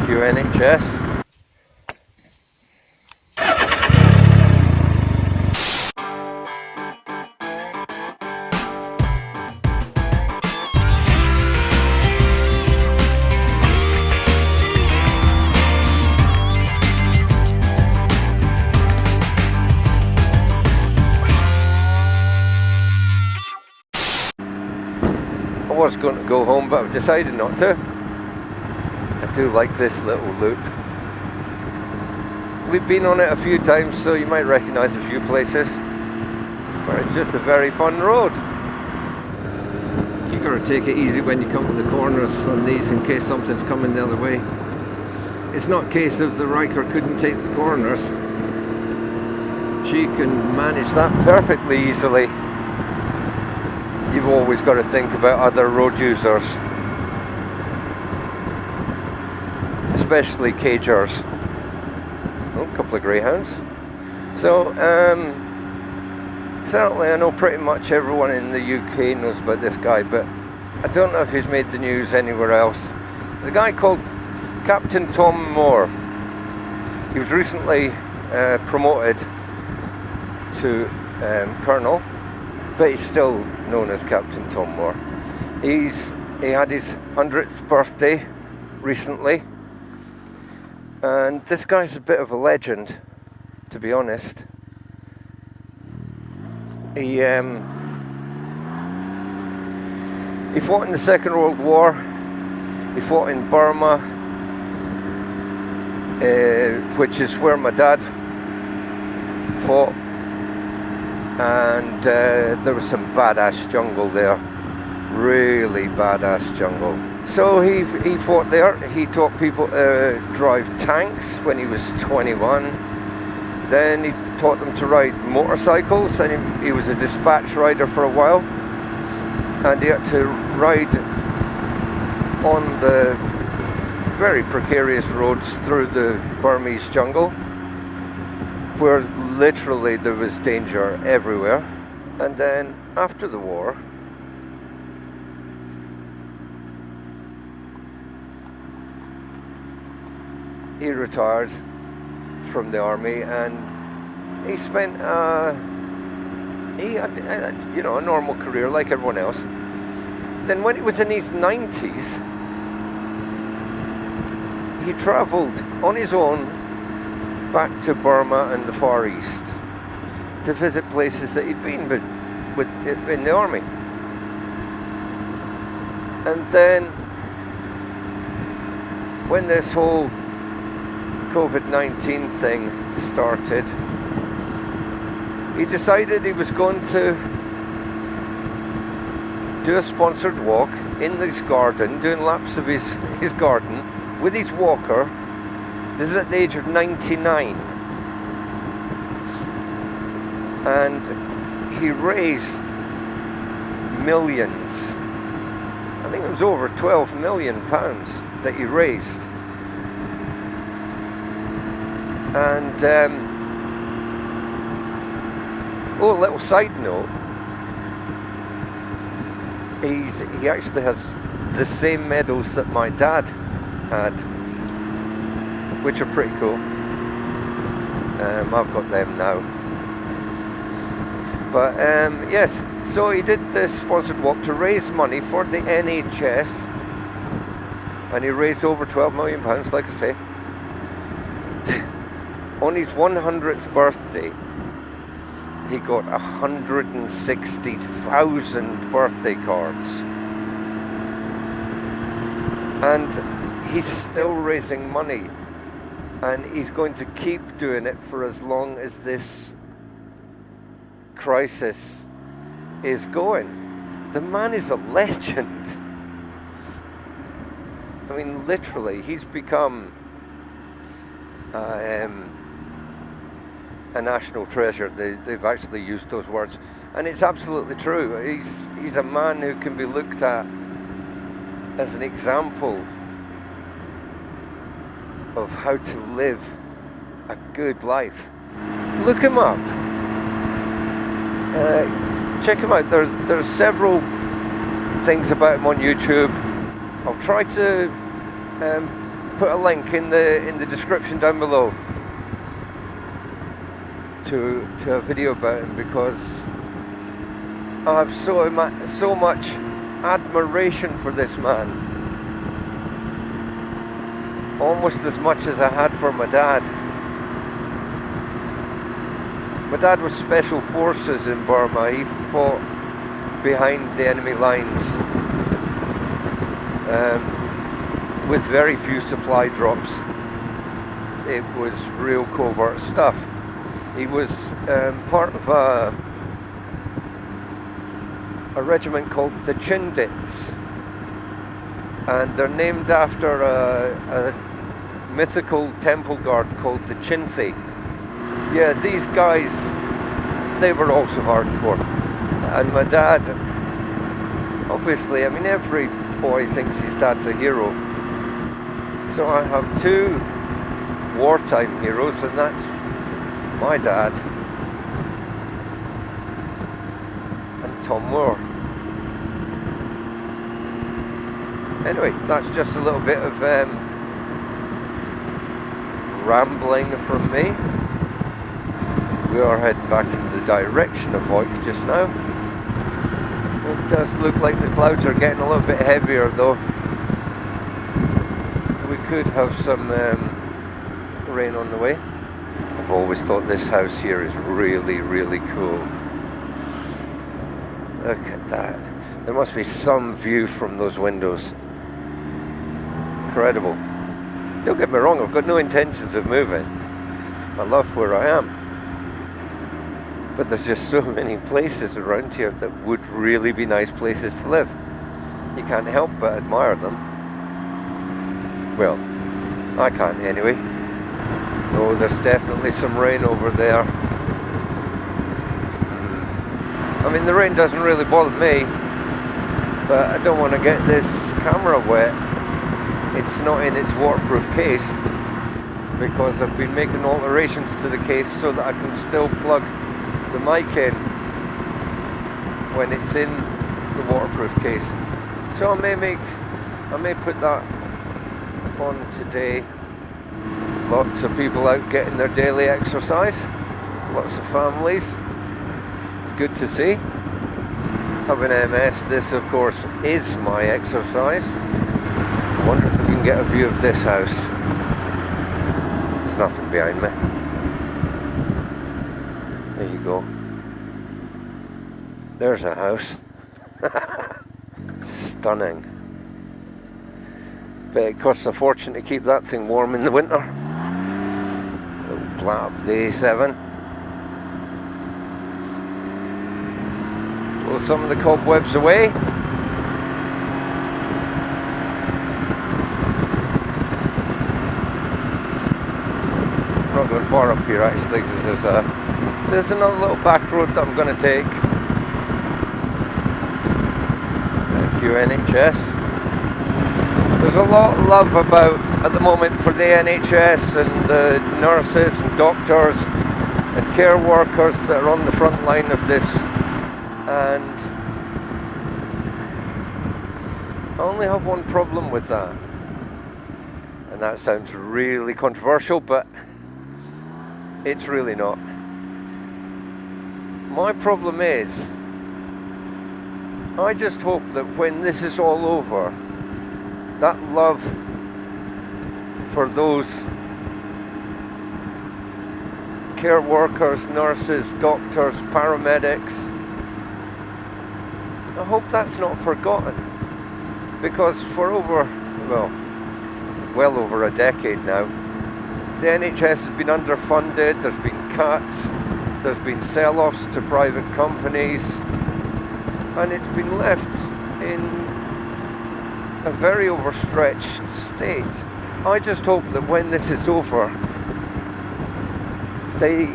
you, NHS. I was going to go home, but I've decided not to. I do like this little loop. We've been on it a few times, so you might recognise a few places, but it's just a very fun road. You gotta take it easy when you come to the corners on these in case something's coming the other way. It's not a case of the Ryker couldn't take the corners. She can manage that perfectly easily. You've always got to think about other road users, especially cagers. Oh, a couple of greyhounds. So, certainly I know pretty much everyone in the UK knows about this guy, but I don't know if he's made the news anywhere else. There's a guy called Captain Tom Moore. He was recently promoted to Colonel, but he's still known as Captain Tom Moore. He had his 100th birthday recently, and this guy's a bit of a legend, to be honest. He fought in the Second World War. He fought in Burma, which is where my dad fought. And there was some badass jungle there, really badass jungle. So he fought there. He taught people to drive tanks when he was 21. Then he taught them to ride motorcycles, and he was a dispatch rider for a while. And he had to ride on the very precarious roads through the Burmese jungle, where literally there was danger everywhere. And then after the war, he retired from the army, and he spent he had a normal career like everyone else. Then when he was in his 90s, he travelled on his own back to Burma and the Far East to visit places that he'd been with in the army. And then when this whole COVID-19 thing started, he decided he was going to do a sponsored walk in his garden, doing laps of his garden with his walker. This is at the age of 99. And he raised millions. I think it was over £12 million that he raised. And a little side note, he actually has the same medals that my dad had, which are pretty cool. I've got them now. But yes, so he did this sponsored walk to raise money for the NHS, and he raised over £12 million, like I say. On his 100th birthday, he got 160,000 birthday cards. And he's still raising money. And he's going to keep doing it for as long as this crisis is going. The man is a legend. I mean, literally, he's become a national treasure. They've actually used those words, and it's absolutely true. He's a man who can be looked at as an example of how to live a good life. Look him up. Check him out. There's several things about him on YouTube. I'll try to put a link in the description down below to a video about him, because I have so much admiration for this man, almost as much as I had for my dad. My dad was special forces in Burma. He fought behind the enemy lines with very few supply drops. It was real covert stuff. He was part of a regiment called the Chindits, and they're named after a mythical temple guard called the Chinthi. Yeah, these guys, they were also hardcore. And my dad, obviously, I mean, every boy thinks his dad's a hero. So I have two wartime heroes, and that's my dad and Tom Moore. Anyway, that's just a little bit of rambling from me. We are heading back in the direction of Hoyk just now. It does look like the clouds are getting a little bit heavier though. We could have some rain on the way. I've always thought this house here is really, really cool. Look at that. There must be some view from those windows. Incredible. Don't get me wrong, I've got no intentions of moving. I love where I am. But there's just so many places around here that would really be nice places to live. You can't help but admire them. Well, I can't anyway. Oh, there's definitely some rain over there. I mean, the rain doesn't really bother me, but I don't want to get this camera wet. It's not in its waterproof case, because I've been making alterations to the case so that I can still plug the mic in when it's in the waterproof case. So I may put that on today. Lots of people out getting their daily exercise, lots of families. It's good to see. Having MS, this of course is my exercise. I wonder if we can get a view of this house. There's nothing behind me. There you go. There's a house. Stunning. But it costs a fortune to keep that thing warm in the winter. Little blab, the A7. Blow some of the cobwebs away. I'm not going far up here actually, because there's another little back road that I'm going to take. Thank you, NHS. There's a lot of love about at the moment for the NHS and the nurses and doctors and care workers that are on the front line of this. And I only have one problem with that. And that sounds really controversial, but it's really not. My problem is, I just hope that when this is all over, that love for those care workers, nurses, doctors, paramedics, I hope that's not forgotten. Because for well over a decade now, the NHS has been underfunded, there's been cuts, there's been sell-offs to private companies, and it's been left in a very overstretched state. I just hope that when this is over, they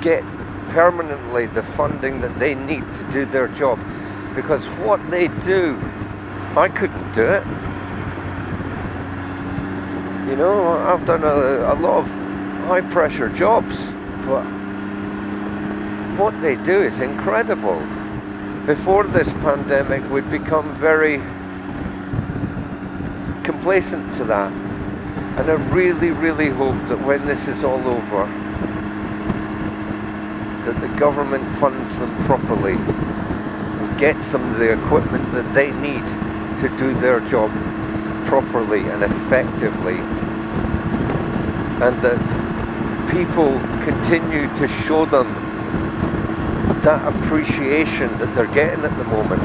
get permanently the funding that they need to do their job. Because what they do, I couldn't do it. You know, I've done a lot of high pressure jobs, but what they do is incredible. Before this pandemic, we'd become very complacent to that. And I really, really hope that when this is all over, that the government funds them properly and gets them the equipment that they need to do their job properly and effectively, and that people continue to show them that appreciation that they're getting at the moment.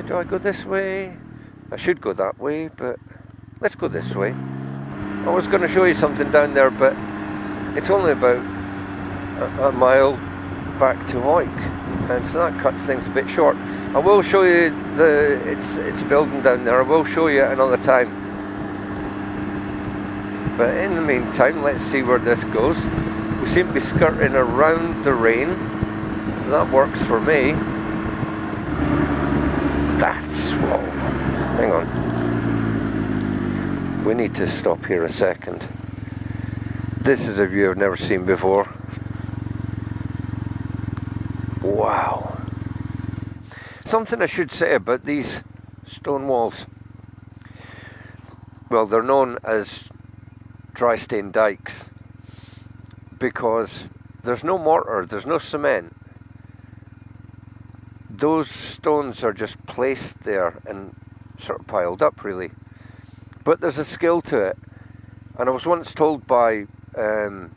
Do I go this way? I should go that way, but let's go this way. I was going to show you something down there, but it's only about a mile back to Ryker, and so that cuts things a bit short. I will show you it's building down there. I will show you another time. But in the meantime, let's see where this goes. We seem to be skirting around the rain, so that works for me. That's whoa. Hang on. We need to stop here a second. This is a view I've never seen before. Wow. Something I should say about these stone walls. Well, they're known as dry stone dikes because there's no mortar, there's no cement. Those stones are just placed there and sort of piled up, really. But there's a skill to it. And I was once told by a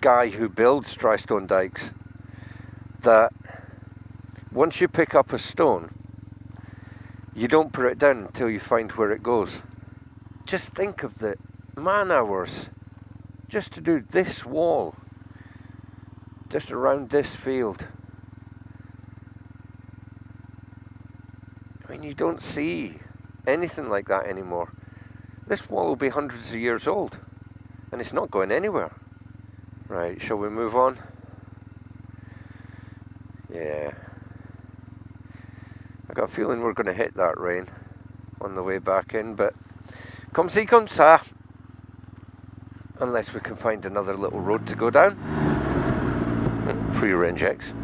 guy who builds dry stone dikes that once you pick up a stone, you don't put it down until you find where it goes. Just think of the man hours just to do this wall, just around this field. I mean, you don't see anything like that anymore. This wall will be hundreds of years old, and it's not going anywhere. Right, shall we move on? Yeah. I got a feeling we're going to hit that rain on the way back in, but come see, come sa. Unless we can find another little road to go down. Free range eggs.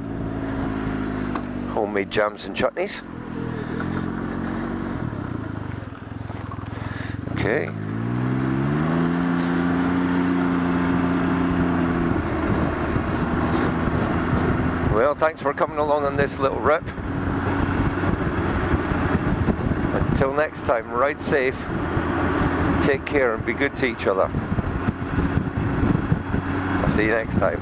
Homemade jams and chutneys. Okay. Well, thanks for coming along on this little rip. Until next time, ride safe, take care and be good to each other. I'll see you next time.